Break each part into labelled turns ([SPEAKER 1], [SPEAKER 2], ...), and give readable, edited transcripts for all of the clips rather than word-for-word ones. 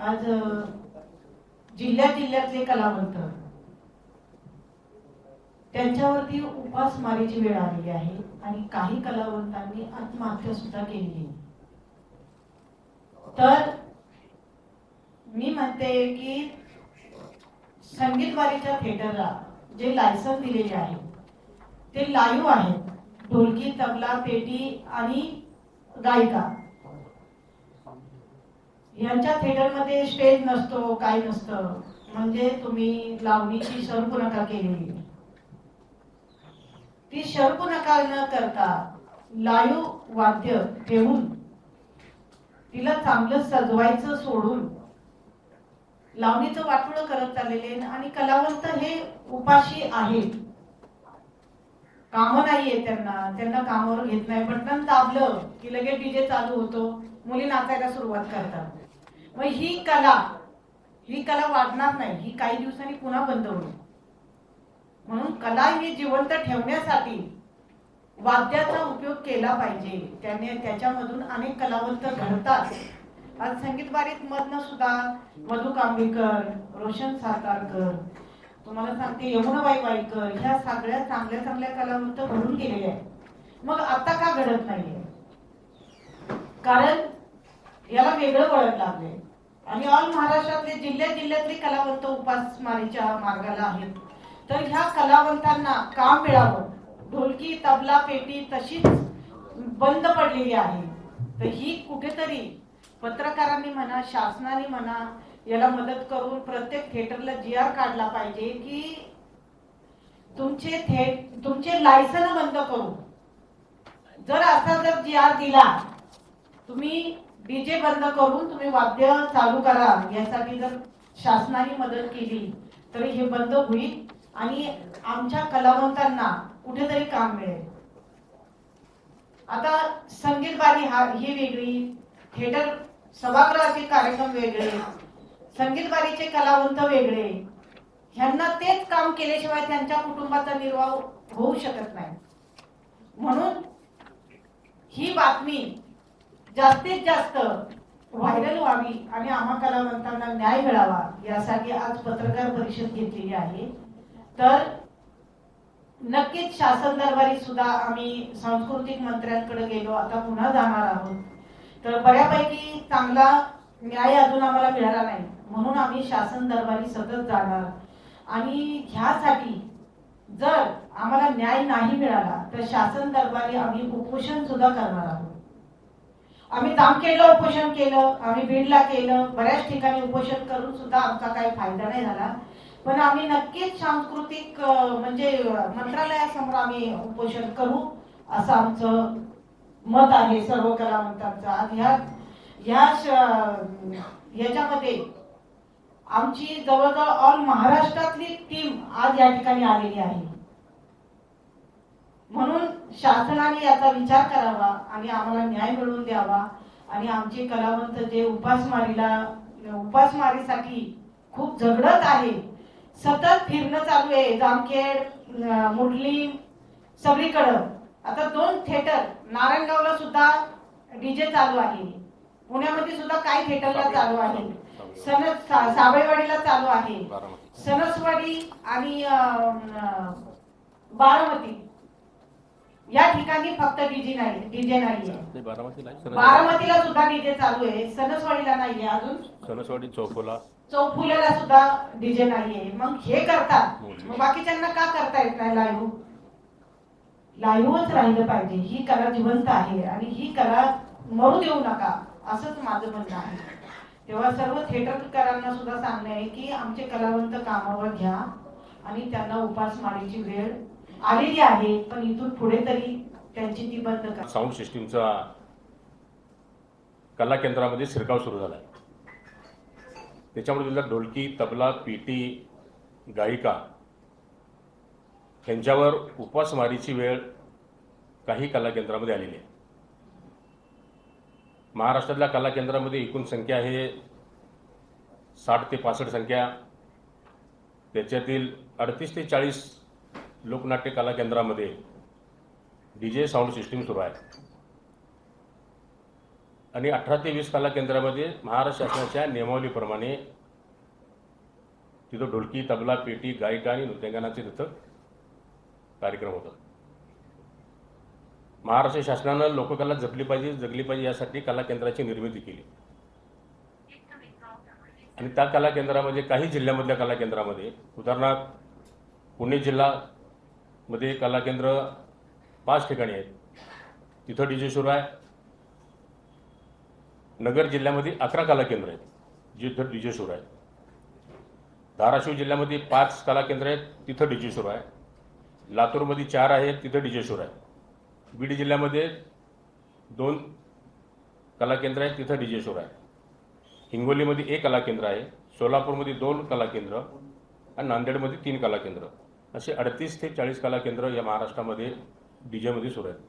[SPEAKER 1] आज जिल्ह्यातले कलावंत त्यांच्यावरती उपासमारीची वेळ आलेली आहे आणि काही कलावंतांनी आत्महत्या सुद्धा केली। तर मी म्हणते की संगीतवारीच्या थिएटरला जे लायसन्स दिलेले आहे ते लाईव्ह आहे, ढोलकी, तबला, पेटी आणि गायिका यांच्या थिएटरमध्ये स्टेज नसतो, काय नसतं। म्हणजे तुम्ही लावणीची शर्पणखा केलेली, ती शर्पणखा न करता लाईव्ह वाद्य ठेवून तिला चांगलं सजवायचं सोडून लावणीचं वाटोळं करत चाललेले आणि कलावंत हे उपाशी आहेत। काम नाहीये त्यांना कामावर घेत नाही। बटन दाबलं की लगेच डीजे चालू होतो, मुली नाचायला सुरुवात करतात। मग ही कला वाढणार नाही, ही काही दिवसांनी पुन्हा बंद होईल। म्हणून कला ही जिवंत ठेवण्यासाठी वाद्याचा उपयोग केला पाहिजे। त्याच्यामधून अनेक कलावंत घडतात। आज संगीतवारीत मधनं सुद्धा मधु कांबळेकर, रोशन सातारकर, तुम्हाला सांगते यमुनाबाई वाईकर, ह्या सगळ्या चांगल्या कलावंत घडून गेलेले आहेत। मग आता का घडत नाहीये? कारण याला वेगळं वळण लागले आणि ऑल महाराष्ट्रातले जिल्ह्यातले कलावंत उपासमारीच्या मार्गाला आहेत। तर ह्या कलावंतांना काम मिळावं, ढोलकी, तबला, पेटी तशीच बंद पडलेली आहे। तर ही कुठेतरी पत्रकारांनी म्हणा, शासनाने म्हणा, याला मदत करून प्रत्येक थिएटरला GR काढला पाहिजे की तुमचे लायसन बंद करू। जर असा जर GR दिला, तुम्ही डीजे बंद करून तुम्ही वाद्य चालू करा, यासाठी जर शासनाने मदत केली तर हे बंद होईल आणि आमच्या कलावंतांना कुठेतरी काम मिळेल। आता संगीतवारी ही वेगळी, थिएटर सभागृहाचे कार्यक्रम वेगळे, संगीतवारीचे कलावंत वेगळे, ह्यांना तेच काम केल्याशिवाय त्यांच्या कुटुंबाचा निर्वाह होऊ शकत नाही। म्हणून ही बातमी जास्तीत जास्त व्हायरल व्हावी आणि आम्हा कलावंतांना न्याय मिळावा यासाठी आज पत्रकार परिषद घेतलेली आहे। तर नक्कीच शासन दरबारी सुद्धा आम्ही सांस्कृतिक मंत्र्यांकडे गेलो, आता पुन्हा जाणार आहोत। तर बऱ्यापैकी चांगला न्याय अजून आम्हाला मिळाला नाही, म्हणून आम्ही शासन दरबारी सतत जाणार आणि ह्यासाठी जर आम्हाला न्याय नाही मिळाला तर शासन दरबारी आम्ही उपोषण सुद्धा करणार आहोत। आम्ही जामखेडला उपोषण केलं, आम्ही बीडला केलं, बऱ्याच ठिकाणी उपोषण करून सुद्धा आमचा काही फायदा नाही झाला। पण आम्ही नक्कीच सांस्कृतिक म्हणजे मंत्रालयासमोर आम्ही उपोषण करू असं आमचं मत आहे सर्व कलावंतांचं। आज याच्यामध्ये आमची जवळजवळ ऑल महाराष्ट्रातली टीम आज या ठिकाणी आलेली आहे। म्हणून शासनाने याचा विचार करावा आणि आम्हाला न्याय मिळवून द्यावा आणि आमचे कलावंत जे उपासमारीसाठी खूप झगडत आहे, सतत फिरणं चालू आहे, जामखेड, मुरली, सगळीकडं। आता 2 थिएटर नारायणगावला सुद्धा डीजे चालू आहे, पुण्यामध्ये सुद्धा काही थिएटरला चालू आहे, साबळेवाडीला चालू आहे, सणसवाडी आणि बारामती या ठिकाणी फक्त डीजे नाहीये। बारामतीला सुद्धा डीजे चालू आहे, सणसवाडीला नाहीये अजून,
[SPEAKER 2] सणसवाडी
[SPEAKER 1] चौफुल्याला सुद्धा डीजे नाहीये। मग हे करतात, मग बाकीच्यांना का करता येत नाही? लाईव्हच राहिलं पाहिजे। ही कला जिवंत आहे आणि ही कला मरू देऊ नका असंच माझं म्हणणं आहे। तेव्हा सर्व थिएटरकारांना सुद्धा सांगणं आहे की आमचे कलावंत कामावर घ्या आणि त्यांना उपासमारीची वेळ आलेली आहे, पण इथून पुढे तरी त्यांची ती बंद करा।
[SPEAKER 2] साऊंड सिस्टीमचा कला केंद्रामध्ये शिरकाव सुरू झाला आहे। त्याच्यामध्ये ढोलकी, तबला, पेटी, गायिका यांच्यावर उपासमारीची वेळ काही कला केंद्रामध्ये आलेली आहे। महाराष्ट्रातल्या कला केंद्रामध्ये एकूण संख्या आहे 60 ते 65 संख्या, त्याच्यातील 38 ते 40 लोकनाट्य कला केंद्रामध्ये डीजे साऊंड सिस्टीम सुरू आहे। आणि 18 ते 20 कला केंद्रामध्ये महाराष्ट्र शासनाच्या नियमावलीप्रमाणे तिथं ढोलकी, तबला, पेटी, गायिका आणि नृत्यांगनाचे तिथं कार्यक्रम होतात. महाराष्ट्र शासनानं लोककला जपली पाहिजे, जगली पाहिजे यासाठी कला केंद्राची निर्मिती केली. आणि त्या कला केंद्रामध्ये काही जिल्ह्यामधल्या कला केंद्रामध्ये, उदाहरणार्थ पुणे जिल्ह्यामध्ये कला केंद्र 5 ठिकाणी आहेत, तिथं डीजे सुरू आहे. नगर जिल्ह्यामध्ये 11 कला केंद्र आहेत, जिथं डीजे सुरू आहे. धाराशिव जिल्ह्यामध्ये 5 कला केंद्र आहेत, तिथं डीजे सुरू आहे. लातूरमध्ये 4 आहेत, तिथं डीजे सुरू आहे. बीड जिल्ह्यामध्ये 2 कला केंद्र आहेत, तिथं डीजे सुरू आहे. हिंगोलीमध्ये 1 कला केंद्र आहे. सोलापूरमध्ये 2 कला केंद्र आणि नांदेडमध्ये 3 कला केंद्र, असे 38 ते 40 कला केंद्र या महाराष्ट्रामध्ये डीजेमध्ये सुरू आहेत.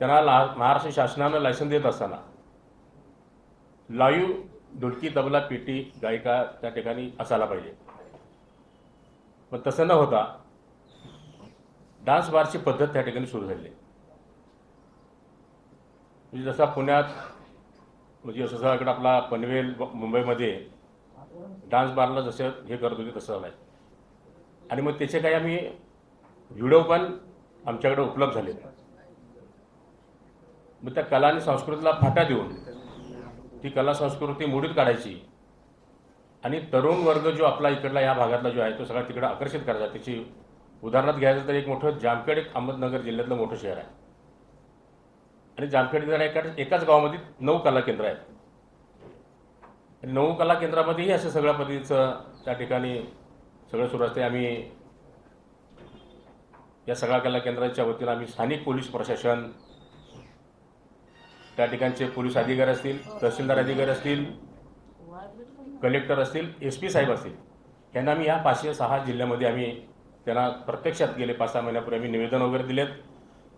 [SPEAKER 2] त्यांना महाराष्ट्र शासनानं लायसन देत असताना लाईव्ह ढोलकी, तबला, पेटी, गायिका त्या ठिकाणी असायला पाहिजे. पण तसं न होता डान्स बारची पद्धत त्या ठिकाणी सुरू झाली. म्हणजे जसा पुण्यात, म्हणजे जसं इकडं आपला पनवेल, मुंबईमध्ये डान्स बारला जसं हे करत होते तसं झालं आहे. आणि मग त्याचे काही आम्ही व्हिडिओ पण आमच्याकडे उपलब्ध झाले. मग त्या कला आणि संस्कृतीला फाटा देऊन ती कला संस्कृती मोडीत काढायची आणि तरुण वर्ग जो आपला इकडला या भागातला जो आहे तो सगळा तिकडे आकर्षित करायचा. त्याची उदाहरणार्थ घ्यायचं तर एक मोठं जामखेड, एक अहमदनगर जिल्ह्यातलं मोठं शहर आहे. आणि जामखेड जर एकाच गावामध्ये 9 कला केंद्र आहेत. आणि 9 कला केंद्रामध्येही असं सगळ्या पद्धतीचं त्या ठिकाणी सगळं सुरू असते. आम्ही या सगळ्या कला केंद्राच्या वतीनं आम्ही स्थानिक पोलीस प्रशासन, त्या ठिकाणचे पोलीस अधिकारी असतील, तहसीलदार अधिकारी असतील, कलेक्टर असतील, SP साहेब असतील, यांना आम्ही या 506 जिल्ह्यामध्ये आम्ही त्यांना प्रत्यक्षात गेले 5-6 महिन्यापूर्वी आम्ही निवेदन वगैरे दिलेत.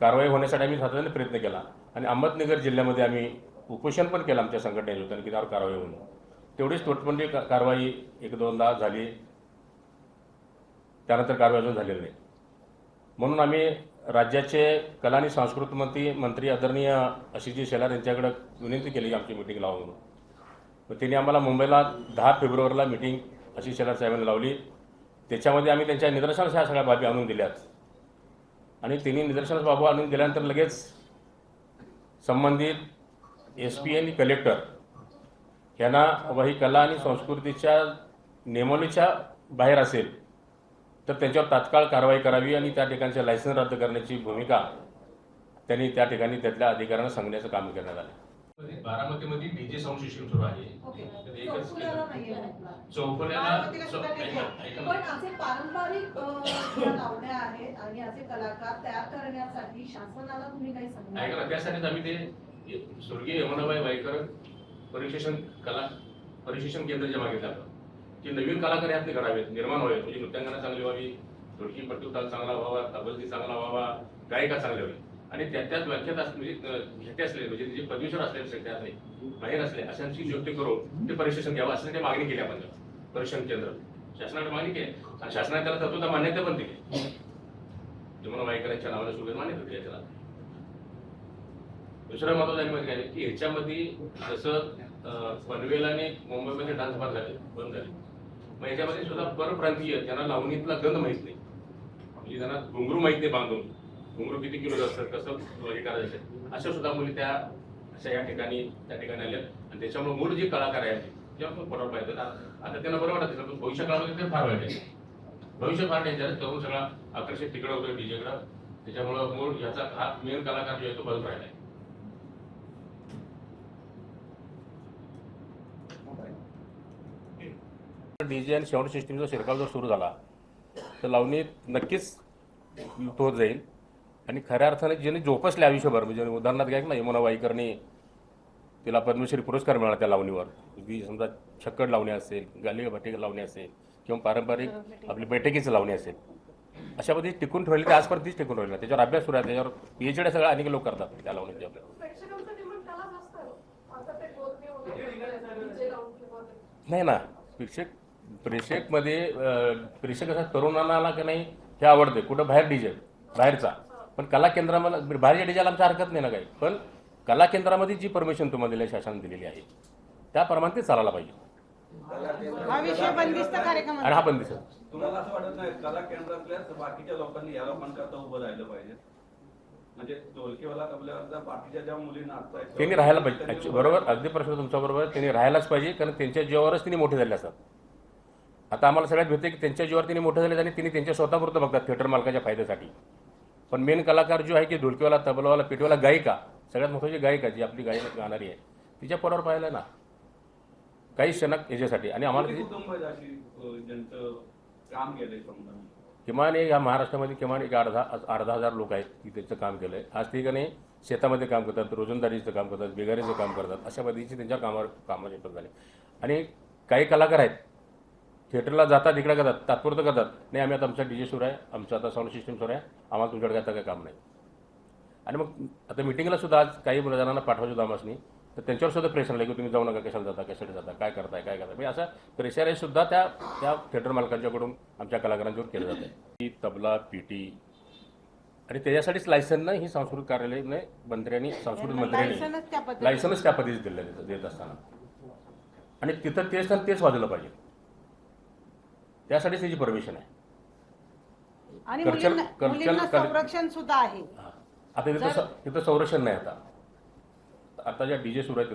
[SPEAKER 2] कारवाई होण्यासाठी आम्ही सातत्याने प्रयत्न केला. आणि अहमदनगर जिल्ह्यामध्ये आम्ही उपोषण पण केलं आमच्या संघटनेने की त्यावर कारवाई होईल. तेवढीच तोटपंडी कारवाई 1-2दा झाली, त्यानंतर कारवाई अजून झालेली नाही. म्हणून आम्ही राज्याचे कला आणि सांस्कृतिक मंत्री आदरणीय आशिषजी शेलार यांच्याकडे विनंती केली आमची मिटिंग लावा म्हणून. मग त्यांनी आम्हाला मुंबईला 10 फेब्रुवारीला मिटिंग आशिष शेलार साहेबांनी लावली. त्याच्यामध्ये आम्ही त्यांच्या निदर्शनास ह्या सगळ्या बाबी आणून दिल्यात. आणि त्यांनी निदर्शनास बाबू आणून दिल्यानंतर लगेच संबंधित SP आणि कलेक्टर यांना ही कला आणि संस्कृतीच्या नियमावलीच्या बाहेर असेल तर त्यांच्यावर तात्काळ कारवाई करावी आणि त्या ठिकाणचे लायसन्स रद्द करण्याची भूमिका त्यांनी त्या ठिकाणी त्यातल्या अधिकाऱ्यांना सांगण्याचं काम करण्यात आलं. बारामतीमध्ये डीजे साऊंड सिस्टम सुरू आहे. चौफुल्याला
[SPEAKER 3] पण असे पारंपरिक लावण्या आहेत आणि असे कलाकार तयार करण्यासाठी शासनाला तुम्ही काही सांगणार?
[SPEAKER 2] ऐका, त्यासाठीच आम्ही ते स्वर्गीय यमुनाबाई वाईकर परीक्षण केंद्र जे मागितलं आपण की नवीन कलाकार यातले घडावेत, निर्माण व्हावेत. म्हणजे नृत्यांगना चांगली व्हावी, ढोलकी पट्टी ताल चांगला व्हावा, तबलती चांगला व्हावा, गायिका चांगली व्हावी. आणि त्यात व्याख्यात म्हणजे घेते असले म्हणजे जे पदवीश्वर असले सगळ्यात नाही बाहेर असले अशांची नियुक्ती करून ते परीक्षण घ्यावं असं ते मागणी केली आपण. परीक्षण केंद्र शासनाने मागणी केली आणि शासनाने त्याला तत्वता मान्यता पण दिली. यमुना वाईकरांच्या नावाला सुरू मान्यता दिली त्याला. दुसरं महत्वाचं माहिती काय की ह्याच्यामध्ये जसं पनवेल आणि मुंबईमध्ये डान्स बार झाले, बंद झाले. मग याच्यामध्ये सुद्धा परप्रांतीय त्यांना लावणीतला गंध माहीत नाही, म्हणजे त्यांना घुंगरू माहीत नाही बांधून, घुंगरू किती किलो असतात, कसं हे करायचं, अशा सुद्धा मुली त्या अशा या ठिकाणी त्या ठिकाणी आल्या. आणि त्याच्यामुळे मूळ जे कलाकार आहेत तेव्हा पण पोटावर पाहिजे. आता त्यांना बरं वाटत पण भविष्य काळामध्ये ते फार वाईट आहे. भविष्य फार डेंजर, तरुण सगळा आकर्षित तिकडं होतं डीजेकडं. त्याच्यामुळं मूळ ह्याचा हा मेन कलाकार जो आहे तो बदल राहिला आहे. डीजे आणि साऊंड सिस्टीमचा शिरकाव जर सुरू झाला तर लावणी नक्कीच लुप्त होत जाईल. आणि खऱ्या अर्थाने ज्यांनी जोपासले आयुष्यभर, म्हणजे उदाहरणार्थ घ्या ना, यमुना वाईकरने तिला पद्मश्री पुरस्कार मिळाला त्या लावणीवर. ती समजा छक्कड लावणी असेल, गाली भाटी लावणी असेल किंवा पारंपरिक आपली बैठकीचं लावणी असेल, अशा पद्धती टिकून ठेवली तर आजपर्यंत तीच टिकून ठेवली. त्याच्यावर अभ्यास सुरू आहे, त्याच्यावर PhD सगळं अनेक लोक करतात त्या लावणीच्या. नाही ना, प्रेक्षक असा तरुणांना की नाही हे आवडते. कुठं बाहेर डीजे बाहेरचा, पण कला केंद्रामध्ये बाहेरच्या डीजेला आमच्या हरकत नाही ना काही. पण कला केंद्रामध्ये जी परमिशन तुम्हाला दिली शासनाने दिलेली आहे त्याप्रमाणे ते चालायला पाहिजे
[SPEAKER 1] हा विषय बंदिस्त कार्यक्रम
[SPEAKER 2] आणि हा बंदिस्त.
[SPEAKER 4] तुम्हाला असं वाटत नाही कला केंद्रातल्या बाकीच्या लोकांनी या लोकांकरता उभं राहिलं पाहिजे? म्हणजे ढोलकीवाला तबल्यावाला बाकीच्या ज्या मुली नाचतायत
[SPEAKER 2] त्यांनी राहायला पाहिजे. Actually बरोबर, अगदी प्रश्न तुमचा बरोबर. त्यांनी राहायलाच पाहिजे, कारण त्यांच्या जीवावरच त्यांनी मोठे झाले असतात. आता आम्हाला सगळ्यात भेटते की त्यांच्या जीवावर त्यांनी मोठे झाले आणि त्यांनी त्यांच्या स्वतःपुरतं बघतात थिएटर मालकाच्या फायद्यासाठी. पण मेन कलाकार जो आहे की ढोलकीवाला, तबलावाला, पेटवाला, गायिका, सगळ्यात महत्त्वाची गायिका जी आपली गाणारी आहे तिच्या पोरावर पाहिलं ना काही क्षणक याच्यासाठी. आणि आम्हाला
[SPEAKER 4] किती कुटुंब आहेत अशी ज्यांचं काम केलंय समजा?
[SPEAKER 2] किमान या महाराष्ट्रामध्ये किमान एक अर्धा हजार लोक आहेत की त्याचं काम केलं आहे. आज ठिकाणी शेतामध्ये काम करतात, रोजंदारीचं काम करतात, बेगारीचं काम करतात, अशा पद्धतीचे त्यांच्या कामाचे पण झाले. आणि काही कलाकार आहेत थिएटरला जातात, इकडे करतात, तात्पुरतं करतात, नाही आम्ही आता आमचा DJ सुरू आहे, आमचं आता साऊंड सिस्टम सुरू आहे, आम्हाला तुमच्याकडे आता काही काम नाही. आणि मग आता मिटिंगला सुद्धा आज काही जणांना पाठवायचं दामासनी तर त्यांच्यावर सुद्धा प्रेशर आलं की तुम्ही जाऊ नका, कशाला जाता, कशाला जाता, काय करताय. म्हणजे असं प्रेशर आहे सुद्धा त्या थिएटर मालकांच्याकडून आमच्या कलाकारांच्यावर केलं जातं की तबला, PT आणि त्याच्यासाठीच लायसन्स ही सांस्कृतिक कार्यालयाने मंत्र्यांनी, सांस्कृतिक मंत्र्यांनी लायसन्स त्या पद्धतीने दिलं देत असताना आणि तिथं तेच वाजवलं पाहिजे. त्यासाठीच त्याची परमिशन आहे.
[SPEAKER 1] आणि मुलींना संरक्षण सुद्धा आहे.
[SPEAKER 2] आता तिथं संरक्षण नाही. आता ज्या DJ सुरू आहे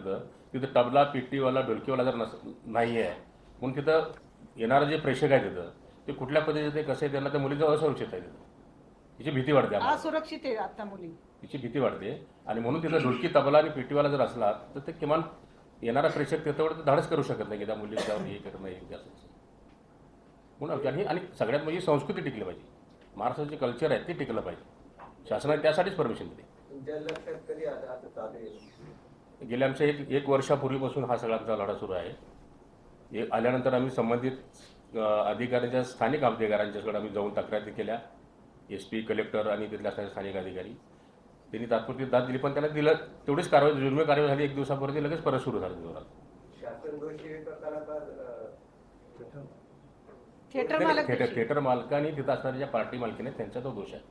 [SPEAKER 2] तिथं तबला, पेटीवाला, ढोलकीवाला जर नाही आहे म्हणून तिथं येणारं जे प्रेक्षक आहे तिथं ते कुठल्या पद्धतीचे ते कसं आहे त्यांना त्या मुलीचं असुरक्षित आहे. तिथं तिची भीती वाटते,
[SPEAKER 1] असुरक्षित आहे आता मुली, तिची
[SPEAKER 2] भीती वाटते. आणि म्हणून तिथं ढोलकी, तबला आणि पेटीवाला जर असला तर ते किमान येणारा प्रेक्षक तिथं धाडस करू शकत नाही की त्या मुलीला जाऊन हे करत नाही असं म्हणून. आणि सगळ्यात म्हणजे संस्कृती टिकली पाहिजे, महाराष्ट्राचे कल्चर आहे ते टिकलं पाहिजे. शासनाने त्यासाठीच परमिशन दिली. गेल्या आमच्या एक वर्षापूर्वीपासून हा सगळा आमचा लढा सुरू आहे. आल्यानंतर आम्ही संबंधित अधिकाऱ्यांच्या, स्थानिक अधिकाऱ्यांच्याकडे आम्ही जाऊन तक्रारी केल्या. SP, कलेक्टर आणि तिथल्या स्थानिक अधिकारी त्यांनी तात्पुरती दाद दिली, पण त्याला दिलं तेवढीच कारवाई, जुर्मी कारवाई झाली. एक दिवसापर्यंत लगेच परत सुरू झाली जोरात. थिएटर मालकांनी तिथं असणाऱ्या ज्या पार्टी मालकीने त्यांचा तो दोष आहे.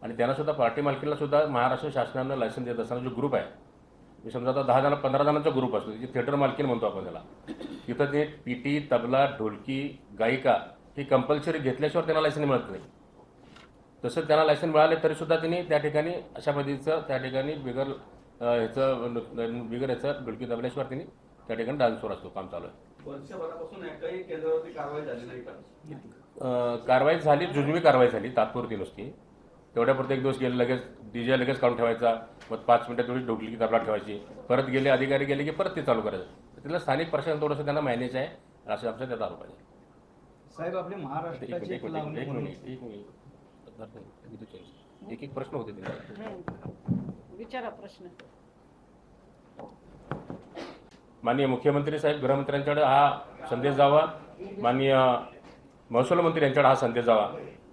[SPEAKER 2] आणि त्यांना सुद्धा पार्टी मालकीला सुद्धा महाराष्ट्र शासनानं लायसन्स देत असताना जो ग्रुप आहे, मी समजा आता 10 जण 15 जणांचा ग्रुप असतो, त्याची थिएटर मालकीन म्हणतो आपण त्याला, तिथं ते PT, तबला, ढोलकी, गायिका ही कंपल्सरी घेतल्याशिवाय त्यांना लायसन्स मिळत नाही. तसं त्यांना लायसन्स मिळाले तरी सुद्धा त्यांनी त्या ठिकाणी अशा पद्धतीचं त्या ठिकाणी बिगर ह्याचं ढोलकी तबल्याशिवाय त्यांनी त्या ठिकाणी डान्सवर असतो, काम चालू आहे.
[SPEAKER 4] वर्षभरापासून एकही केंद्रावरती कारवाई झाली नाही का?
[SPEAKER 2] कारवाई झाली, जुजवी कारवाई झाली, तात्पुरती नुसती. तेवढ्यापुरतं एक दिवस गेले, लगेच DJ लगेच काढून ठेवायचा, मग 5 मिनिटं थोडी ढोलकी तबला ठेवायची, परत गेले अधिकारी गेले की परत ते चालू करायचं. तिथलं स्थानिक प्रशासन थोडंसं त्यांना मॅनेज आहे असं आमचं त्यात आरोप आहे.
[SPEAKER 5] साहेब आपले महाराष्ट्राचे
[SPEAKER 2] एक प्रश्न होते
[SPEAKER 1] विचारा प्रश्न.
[SPEAKER 2] माननीय मुख्यमंत्री साहेब, गृहमंत्र्यांच्याकडे हा संदेश जावा, माननीय महसूल मंत्री यांच्याकडे हा संदेश जावा.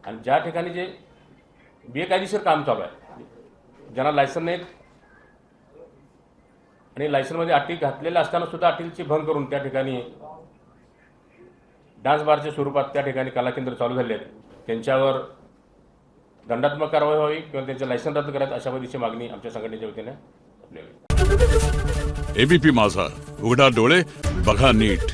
[SPEAKER 2] आणि ज्या ठिकाणी जे बेकायदेशीर काम चालू आहे, ज्यांना लायसन नाहीत आणि लायसनमध्ये अटी घातलेल्या असताना सुद्धा अटींची भंग करून त्या ठिकाणी डान्स बारच्या स्वरूपात त्या ठिकाणी कला केंद्र चालू झाले आहेत, त्यांच्यावर दंडात्मक कारवाई व्हावी किंवा त्यांचं लायसन रद्द करायचं अशा पद्धतीची मागणी आमच्या संघटनेच्या वतीने आपल्याला.
[SPEAKER 6] ABP माझा, उघडा डोळे बघा नीट.